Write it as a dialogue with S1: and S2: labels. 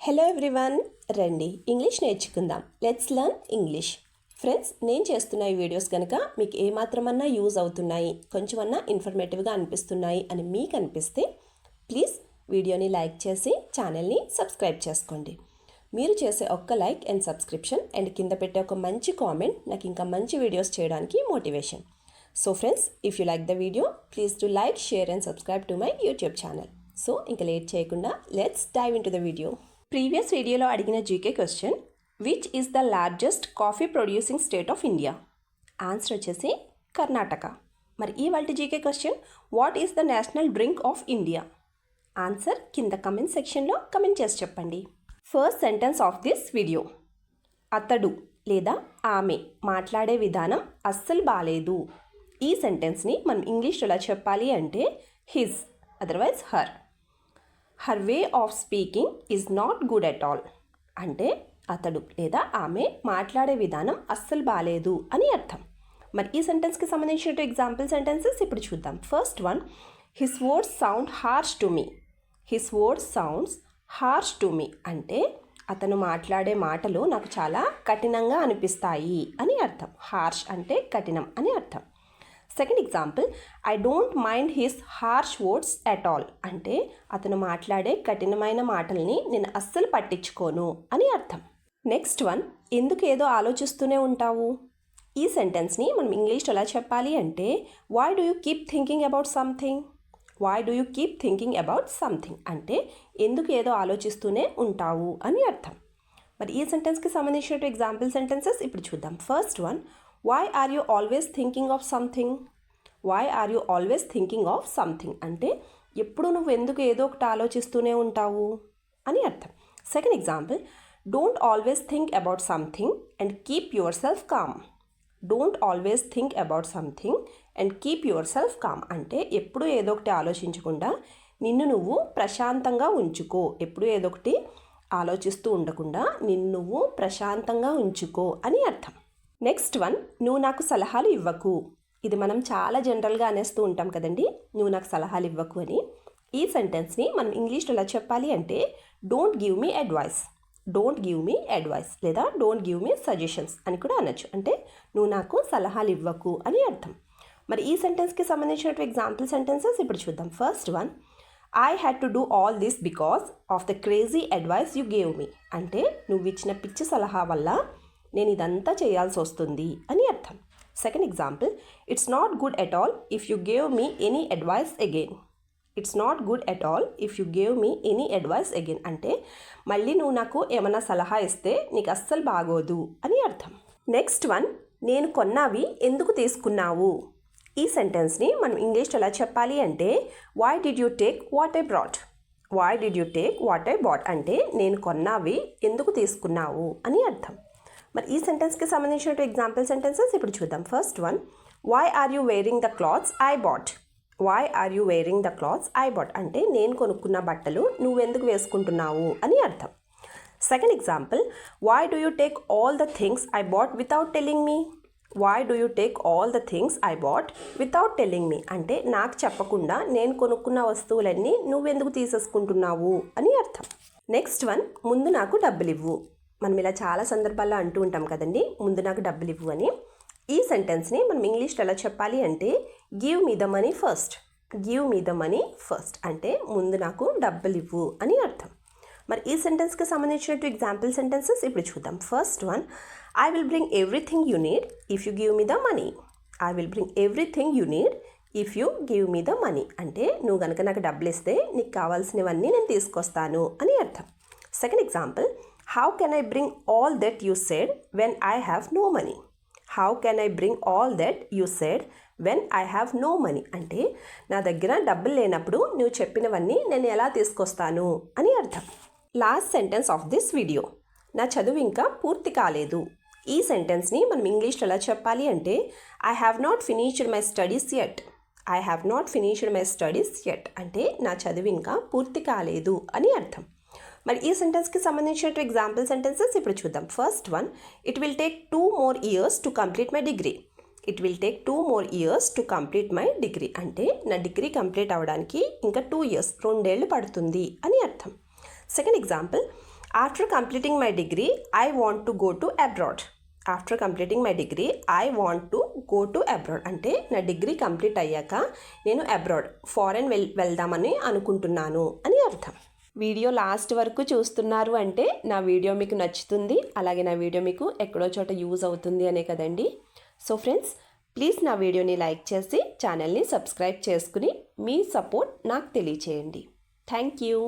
S1: Hello everyone, రండి English నేర్చుకుందాం. Let's learn English. Friends, నేను చేస్తున్న ఈ వీడియోస్ కనుక మీకు ఏమాత్రమన్నా యూజ్ అవుతున్నాయి, కొంచెమన్నా ఇన్ఫర్మేటివ్గా అనిపిస్తున్నాయి అని మీకు అనిపిస్తే ప్లీజ్ వీడియోని లైక్ చేసి ఛానల్ని సబ్స్క్రైబ్ చేసుకోండి. మీరు చేసే ఒక్క లైక్ అండ్ సబ్స్క్రిప్షన్ అండ్ కింద పెట్టే ఒక మంచి కామెంట్ నాకు ఇంకా మంచి వీడియోస్ చేయడానికి motivation. So friends, if you like the video please to like, share and subscribe to my YouTube channel. So ఇంకా లేట్ చేయకుండా let's dive into the video. Previous వీడియోలో అడిగిన GK question, which is the largest coffee producing state of India? Answer వచ్చేసి కర్ణాటక. మరి ఈ వాల్టి GK question, what is the national drink of India? Answer కింద comment సెక్షన్లో comment చేసి చెప్పండి. First sentence of this video, అతడు లేదా ఆమె మాట్లాడే విధానం అస్సలు బాలేదు. ఈ సెంటెన్స్ని మనం ఇంగ్లీష్లో ఎలా చెప్పాలి అంటే his, otherwise her. Her way of speaking is not good at all. అంటే అతడు లేదా ఆమె మాట్లాడే విధానం అస్సలు బాలేదు అని అర్థం. మరి ఈ సెంటెన్స్కి సంబంధించిన ఎగ్జాంపుల్ సెంటెన్సెస్ ఇప్పుడు చూద్దాం. First one, his words sound harsh to me. His words sounds harsh to me అంటే అతను మాట్లాడే మాటలు నాకు చాలా కఠినంగా అనిపిస్తాయి అని అర్థం. హార్ష్ అంటే కఠినం అని అర్థం. Second example, I don't mind his harsh words at all అంటే అతను మాట్లాడే కఠినమైన మాటల్ని నేను అస్సలు పట్టించుకోను అని అర్థం. నెక్స్ట్ వన్, ఎందుకు ఏదో ఆలోచిస్తూనే ఉంటావు? ఈ సెంటెన్స్ని మనం ఇంగ్లీష్లో ఎలా చెప్పాలి అంటే why do you keep thinking about something? Why do you keep thinking about something అంటే ఎందుకు ఏదో ఆలోచిస్తూనే ఉంటావు అని అర్థం. మరి ఈ సెంటెన్స్కి సంబంధించిన ఎగ్జాంపుల్ సెంటెన్సెస్ ఇప్పుడు చూద్దాం. First one, why are you always thinking of something? Why are you always thinking of something అంటే ఎప్పుడు నువ్వు ఎందుకు ఏదో ఒకటి ఆలోచిస్తూనే ఉంటావు అని అర్థం. Second example, don't always think about something and keep yourself calm. Don't always think about something and keep yourself calm అంటే ఎప్పుడు ఏదో ఒకటి ఆలోచించకుండా నిన్ను నువ్వు ప్రశాంతంగా ఉంచుకో. ఎప్పుడు ఏదో ఒకటి ఆలోచిస్తూ ఉండకుండా నిన్ను నువ్వు ప్రశాంతంగా ఉంచుకో అని అర్థం. నెక్స్ట్ వన్, నువ్వు నాకు సలహాలు ఇవ్వకు. ఇది మనం చాలా జనరల్గా అనేస్తూ ఉంటాం కదండి, నువ్వు నాకు సలహాలు ఇవ్వకు అని. ఈ సెంటెన్స్ని మనం ఇంగ్లీష్లో ఎలా చెప్పాలి అంటే don't give me advice. Don't give me advice లేదా డోంట్ గివ్ మీ సజెషన్స్ అని కూడా అనొచ్చు. అంటే నువ్వు నాకు సలహాలు ఇవ్వకు అని అర్థం. మరి ఈ సెంటెన్స్కి సంబంధించిన ఎగ్జాంపుల్ సెంటెన్సెస్ ఇప్పుడు చూద్దాం. First one, I had to do all this because of the crazy advice you gave me అంటే నువ్వు ఇచ్చిన పిచ్చి సలహా వల్ల నేను ఇదంతా చేయాల్సి వస్తుంది అని అర్థం. Second example, it's not good at all if you gave me any advice again. It's not good at all if you gave me any advice again అంటే మళ్ళీ నువ్వు నాకు ఏమైనా సలహా ఇస్తే నీకు అస్సలు బాగోదు అని అర్థం. నెక్స్ట్ వన్, నేను కొన్నవి ఎందుకు తీసుకున్నావు? ఈ సెంటెన్స్ని మనం ఇంగ్లీష్లో ఎలా చెప్పాలి అంటే why did you take what I bought? Why did you take what I bought అంటే నేను కొన్నవి ఎందుకు తీసుకున్నావు అని అర్థం. మరి ఈ సెంటెన్స్కి సంబంధించిన ఎగ్జాంపుల్ సెంటెన్సెస్ ఇప్పుడు చూద్దాం. First one, why are you wearing the clothes I bought? Why are you wearing the clothes I bought అంటే నేను కొనుక్కున్న బట్టలు నువ్వెందుకు వేసుకుంటున్నావు అని అర్థం. Second example, why do you take all the things I bought without telling me? Why do you take all the things I bought without telling me అంటే నాకు చెప్పకుండా నేను కొనుక్కున్న వస్తువులన్నీ నువ్వెందుకు తీసేసుకుంటున్నావు అని అర్థం. నెక్స్ట్ వన్, ముందు నాకు డబ్బులు ఇవ్వు. మనం ఇలా చాలా సందర్భాల్లో అంటూ ఉంటాం కదండి, ముందు నాకు డబ్బులు ఇవ్వు అని. ఈ సెంటెన్స్ని మనం ఇంగ్లీష్లో ఎలా చెప్పాలి అంటే give me the money first. Give me the money first అంటే ముందు నాకు డబ్బులు ఇవ్వు అని అర్థం. మరి ఈ సెంటెన్స్కి సంబంధించిన ఎగ్జాంపుల్ సెంటెన్సెస్ ఇప్పుడు చూద్దాం. First one, I will bring everything you need if you give me the money. I will bring everything you need if you give me the money అంటే నువ్వు కనుక నాకు డబ్బులు ఇస్తే నీకు కావాల్సినవన్నీ నేను తీసుకొస్తాను అని అర్థం. Second example, how can I bring all that you said when I have no money? How can I bring all that you said when I have no money అంటే నా దగ్గర డబ్బులు లేనప్పుడు నువ్వు చెప్పినవన్నీ నేను ఎలా తీసుకొస్తాను అని అర్థం. Last sentence of this video, నా చదువు ఇంకా పూర్తి కాలేదు. ఈ సెంటెన్స్ని మనం ఇంగ్లీష్లో ఎలా చెప్పాలి అంటే I have not finished my studies yet. I have not finished my studies yet అంటే నా చదువు ఇంకా పూర్తి కాలేదు అని అర్థం. మరి ఈ సెంటెన్స్కి సంబంధించిన ఎగ్జాంపుల్ సెంటెన్సెస్ ఇప్పుడు చూద్దాం. First one, it will take 2 more years to complete my degree. It will take 2 more years to complete my degree అంటే నా డిగ్రీ కంప్లీట్ అవ్వడానికి ఇంకా 2 years 2 ఏళ్ళు పడుతుంది అని అర్థం. Second example, after completing my degree I want to go to abroad. After completing my degree I want to go to abroad అంటే నా డిగ్రీ కంప్లీట్ అయ్యాక నేను అబ్రాడ్ ఫారెన్ వెళ్దామని అనుకుంటున్నాను అని అర్థం. వీడియో లాస్ట్ వరకు చూస్తున్నారు అంటే నా వీడియో మీకు నచ్చుతుంది, అలాగే నా వీడియో మీకు ఎక్కడో చోట యూజ్ అవుతుంది అనే కదండి. సో ఫ్రెండ్స్, ప్లీజ్ నా వీడియోని లైక్ చేసి ఛానల్ని సబ్స్క్రైబ్ చేసుకుని మీ సపోర్ట్ నాకు తెలియచేయండి. Thank you.